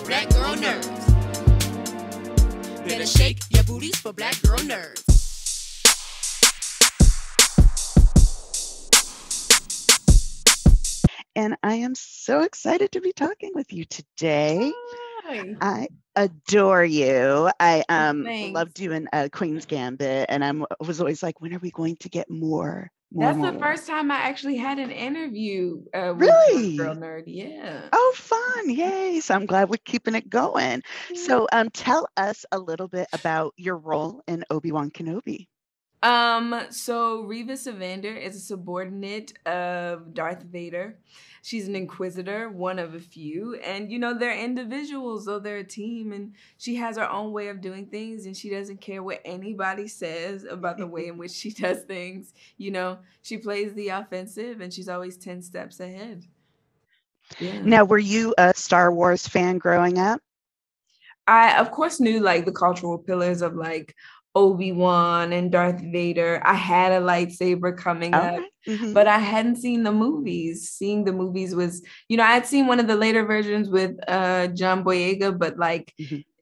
black girl nerds. Better shake your booties for black girl nerds. And I am so excited to be talking with you today. Hi. I adore you. I Thanks. love doing Queen's Gambit, and I was always like, when are we going to get more? That's the first time I actually had an interview with Really? Girl Nerd. Yeah. Oh, fun. Yay. So I'm glad we're keeping it going. So tell us a little bit about your role in Obi-Wan Kenobi. So REVA SEVANDER is a subordinate of Darth Vader. She's an inquisitor, one of a few, and they're individuals, though they're a team, and she has her own way of doing things, and she doesn't care what anybody says about the way in which she does things. She plays the offensive, and she's always 10 steps ahead. Yeah. Now, were you a Star Wars fan growing up? I, of course, knew the cultural pillars of Obi-Wan and Darth Vader. I had a lightsaber coming up, but I hadn't seen the movies. Seeing the movies was, I had seen one of the later versions with John Boyega, but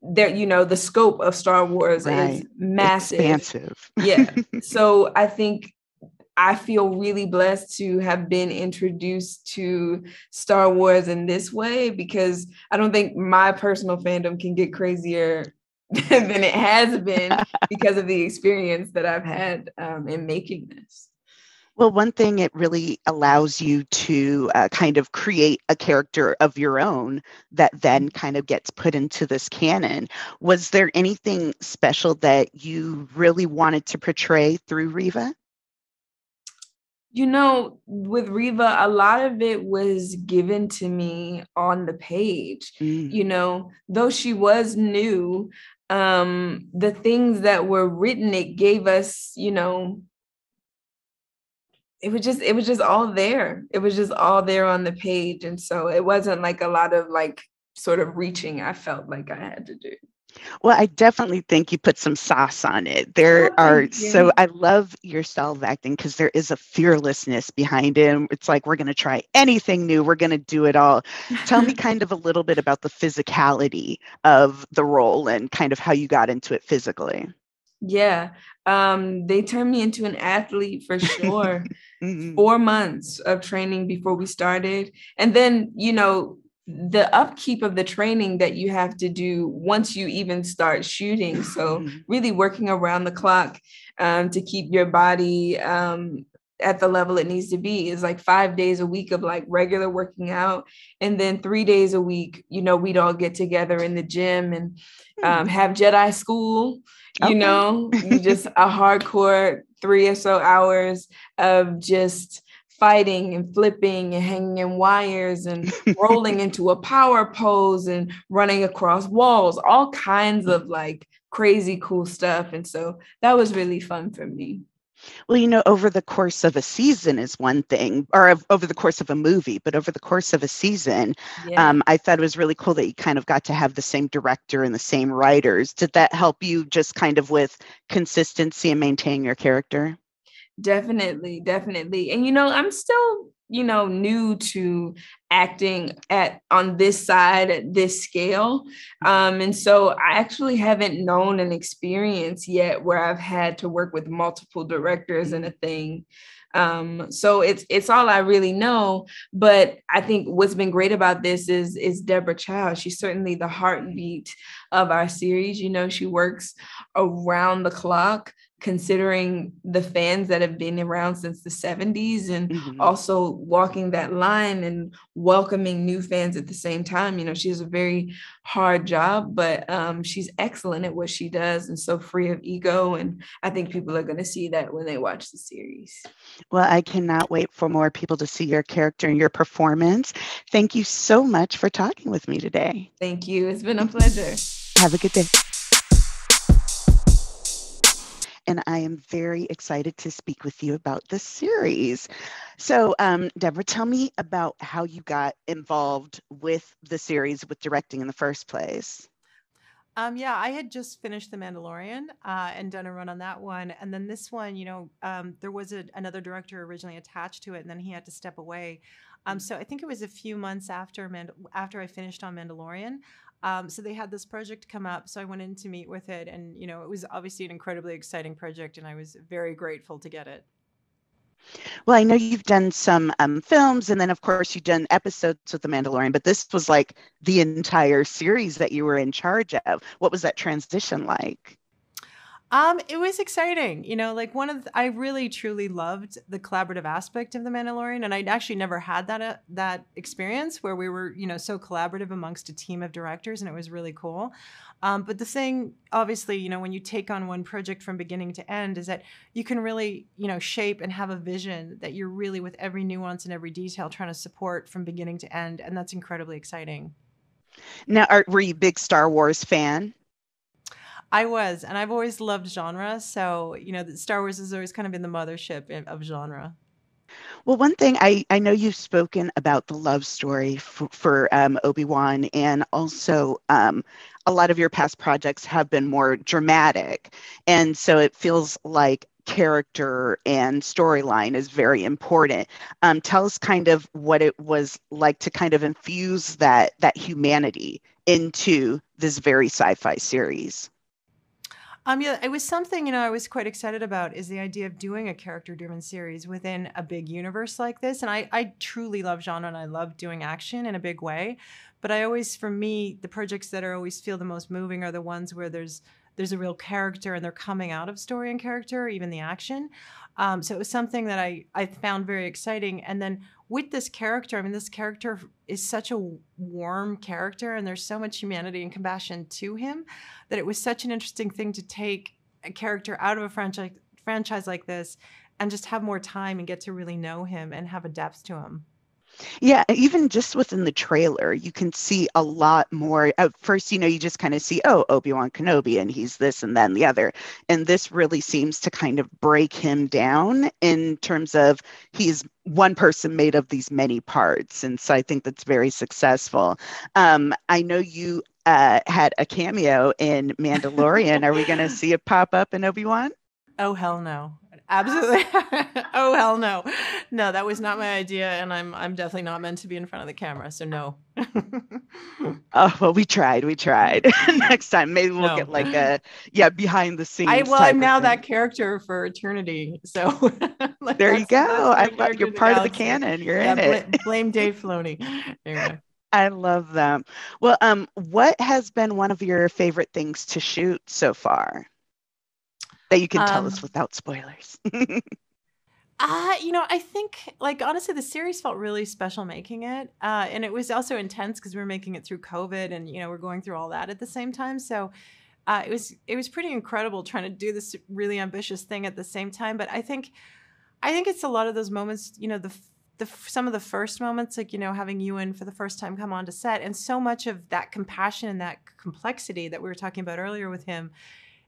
there, the scope of Star Wars is massive. Expansive. Yeah. So I feel really blessed to have been introduced to Star Wars in this way, because I don't think my personal fandom can get crazier than it has been because of the experience that I've had in making this. Well, one thing, it really allows you to kind of create a character of your own that then kind of gets put into this canon. Was there anything special that you really wanted to portray through REVA? With REVA, a lot of it was given to me on the page. Though she was new, the things that were written, it gave us, it was just all there. It was just all there on the page. And so it wasn't a lot of sort of reaching I felt like I had to do. Well, I definitely think you put some sauce on it. So I love your style of acting because there is a fearlessness behind it. It's like, we're going to try anything new. We're going to do it all. Tell me kind of a little bit about the physicality of the role and kind of how you got into it physically. Yeah. They turned me into an athlete for sure. 4 months of training before we started. And then, the upkeep of the training that you have to do once you even start shooting. So really working around the clock to keep your body at the level it needs to be is 5 days a week of regular working out. And then 3 days a week, we'd all get together in the gym and have Jedi school, just a hardcore 3 or so hours of just fighting and flipping and hanging in wires and rolling into a power pose and running across walls, all kinds of crazy cool stuff. And so that was really fun for me. Well, over the course of a season is one thing, or over the course of a movie, but over the course of a season, I thought it was really cool that you kind of got to have the same director and the same writers. Did that help you just kind of with consistency and maintaining your character? Definitely. And, I'm still, new to acting on this side, at this scale. And so I actually haven't known an experience yet where I've had to work with multiple directors in a thing. So it's all I really know. But I think what's been great about this is Deborah Chow. She's certainly the heartbeat of our series. She works around the clock, considering the fans that have been around since the 70s and also walking that line and welcoming new fans at the same time. She has a very hard job, but she's excellent at what she does and so free of ego. And I think people are going to see that when they watch the series. Well, I cannot wait for more people to see your character and your performance. Thank you so much for talking with me today. Thank you. It's been a pleasure. Have a good day. And I am very excited to speak with you about this series. So, Deborah, tell me about how you got involved with the series, with directing in the first place. Yeah, I had just finished The Mandalorian and done a run on that one. And then this one, there was another director originally attached to it, and then he had to step away. So I think it was a few months after I finished on Mandalorian. So they had this project come up. So I went in to meet with it. And, you know, it was obviously an incredibly exciting project. And I was very grateful to get it. Well, I know you've done some films, and then of course you've done episodes with The Mandalorian, but this was like the entire series that you were in charge of. What was that transition like? It was exciting. You know, like I really truly loved the collaborative aspect of The Mandalorian, and I'd actually never had that experience where we were, you know, so collaborative amongst a team of directors, and it was really cool. But the thing, obviously, you know, when you take on one project from beginning to end, is that you can really, you know, shape and have a vision that you're really, with every nuance and every detail, trying to support from beginning to end, and that's incredibly exciting. Now, were you a big Star Wars fan? I was, and I've always loved genre. So, you know, Star Wars has always kind of been the mothership of genre. Well, one thing I know you've spoken about the love story for Obi-Wan, and also a lot of your past projects have been more dramatic. And so it feels like character and storyline is very important. Tell us kind of what it was like to kind of infuse that humanity into this very sci-fi series. Yeah, it was something, you know, I was quite excited about, is the idea of doing a character-driven series within a big universe like this. And I truly love genre, and I love doing action in a big way. But I always, for me, the projects that always feel the most moving are the ones where there's a real character and they're coming out of story and character, even the action. So it was something that I found very exciting. And then with this character, I mean, this character is such a warm character, and there's so much humanity and compassion to him, that it was such an interesting thing to take a character out of a franchise like this and just have more time and get to really know him and have a depth to him. Yeah, even just within the trailer, you can see a lot more. At first, you know, you just kind of see, oh, Obi-Wan Kenobi, and he's this and then the other. And this really seems to kind of break him down in terms of he's one person made of these many parts. And so I think that's very successful. I know you had a cameo in Mandalorian. Are we going to see it pop up in Obi-Wan? Oh, hell no. Absolutely. Oh, hell no. No, that was not my idea. And I'm definitely not meant to be in front of the camera. So no. Oh, well, we tried. Next time, maybe we'll get like behind the scenes. I'm now that character for eternity. So like, there you go. You're part of the canon. You're in it. Blame Dave Filoni. Anyway. I love them. Well, what has been one of your favorite things to shoot so far that you can tell us without spoilers? You know, I think, like, honestly, the series felt really special making it. And it was also intense because we were making it through COVID, and, you know, we're going through all that at the same time. So it was pretty incredible trying to do this really ambitious thing at the same time. But I think it's a lot of those moments, you know, some of the first moments, like, you know, having Ewan for the first time come onto set, and so much of that compassion and that complexity that we were talking about earlier with him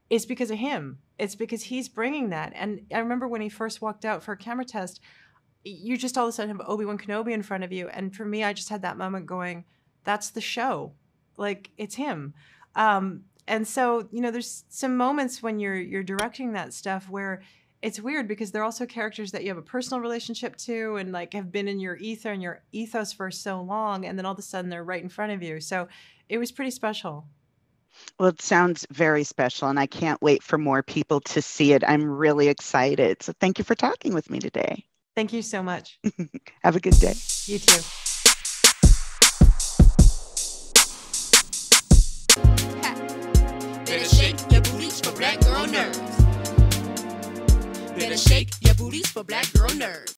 is because of him. It's because he's bringing that. And I remember when he first walked out for a camera test, you just all of a sudden have Obi-Wan Kenobi in front of you. And for me, I just had that moment going, that's the show. Like, it's him. And so, you know, there's some moments when you're directing that stuff where it's weird, because they're also characters that you have a personal relationship to and like have been in your ether and your ethos for so long. And then all of a sudden they're right in front of you. So it was pretty special. Well, it sounds very special, and I can't wait for more people to see it. I'm really excited. So thank you for talking with me today. Thank you so much. Have a good day. You too. Better shake your booties for black girl nerds. Better shake your booties for black girl nerds.